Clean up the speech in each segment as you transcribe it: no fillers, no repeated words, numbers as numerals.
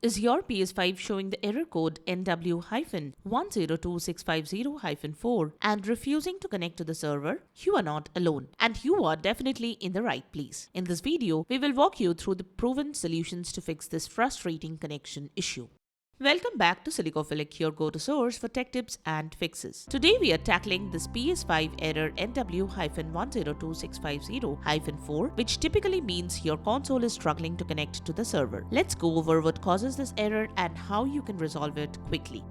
Is your PS5 showing the error code NW-102650-4 and refusing to connect to the server? You are not alone, and you are definitely in the right place. In this video, we will walk you through the proven solutions to fix this frustrating connection issue. Welcome back to Silicophilic, your go-to source for tech tips and fixes. Today we are tackling this PS5 error NW-102650-4, which typically means your console is struggling to connect to the server. Let's go over what causes this error and how you can resolve it quickly.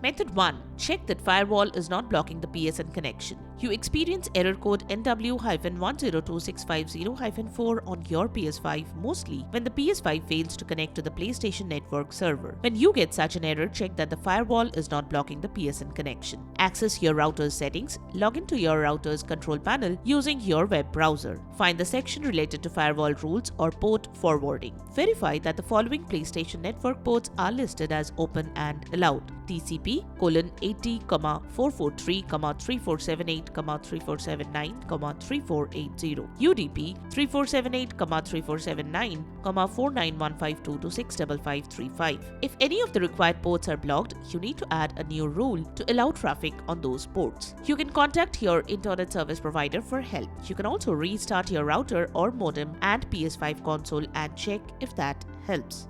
Method 1. Check that firewall is not blocking the PSN connection. You experience error code NW-102650-4 on your PS5 mostly when the PS5 fails to connect to the PlayStation Network server. When you get such an error, check that the firewall is not blocking the PSN connection. Access your router's settings, log into your router's control panel using your web browser. Find the section related to firewall rules or port forwarding. Verify that the following PlayStation Network ports are listed as open and allowed. TCP:80,3478,3479,3480, UDP 3478,3479,49152-65535. If any of the required ports are blocked, you need to add a new rule to allow traffic on those ports. You can contact your internet service provider for help. You can also restart your router or modem and PS5 console and check if that helps.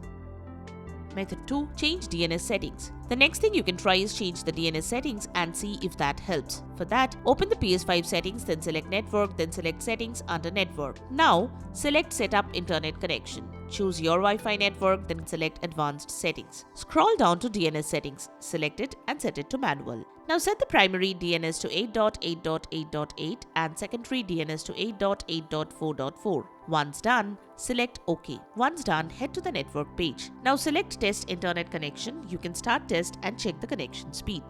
Method 2. Change DNS settings. The next thing you can try is change the DNS settings and see if that helps. For that, open the PS5 settings, then select Network, then select Settings under Network. Now, select Setup Internet Connection. Choose your Wi-Fi network, then select Advanced Settings. Scroll down to DNS settings, select it and set it to Manual. Now set the primary DNS to 8.8.8.8 and secondary DNS to 8.8.4.4. Once done, select OK. Once done, head to the network page. Now select Test Internet Connection. You can start test and check the connection speed.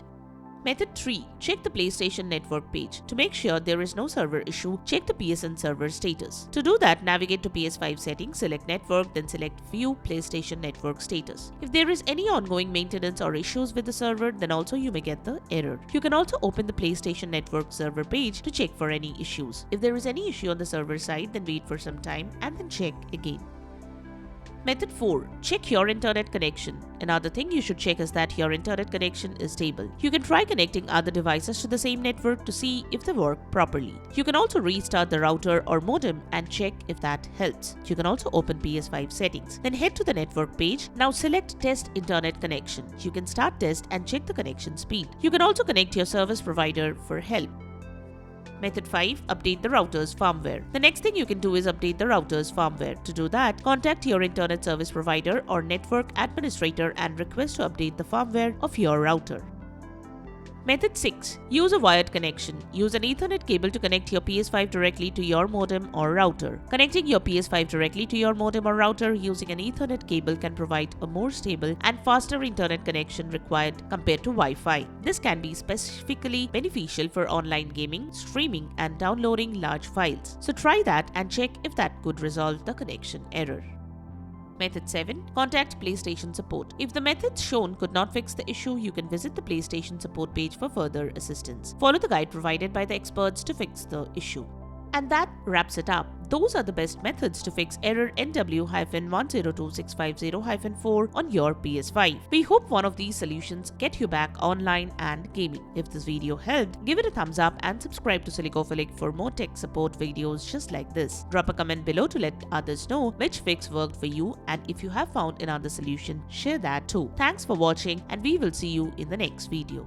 Method 3. Check the PlayStation Network page. To make sure there is no server issue, check the PSN server status. To do that, navigate to PS5 settings, select Network, then select View PlayStation Network status. If there is any ongoing maintenance or issues with the server, then also you may get the error. You can also open the PlayStation Network server page to check for any issues. If there is any issue on the server side, then wait for some time and then check again. Method 4. Check your internet connection. Another thing you should check is that your internet connection is stable. You can try connecting other devices to the same network to see if they work properly. You can also restart the router or modem and check if that helps. You can also open PS5 settings. Then head to the network page. Now select Test Internet Connection. You can start test and check the connection speed. You can also connect your service provider for help. Method 5. Update the router's firmware. The next thing you can do is update the router's firmware. To do that, contact your internet service provider or network administrator and request to update the firmware of your router. Method 6. Use a wired connection. Use an Ethernet cable to connect your PS5 directly to your modem or router. Connecting your PS5 directly to your modem or router using an Ethernet cable can provide a more stable and faster internet connection required compared to Wi-Fi. This can be specifically beneficial for online gaming, streaming, and downloading large files. So try that and check if that could resolve the connection error. Method 7. Contact PlayStation Support. If the methods shown could not fix the issue, you can visit the PlayStation Support page for further assistance. Follow the guide provided by the experts to fix the issue. And that wraps it up. Those are the best methods to fix error NW-102650-4 on your PS5. We hope one of these solutions get you back online and gaming. If this video helped, give it a thumbs up and subscribe to Silicophilic for more tech support videos just like this. Drop a comment below to let others know which fix worked for you, and if you have found another solution, share that too. Thanks for watching and we will see you in the next video.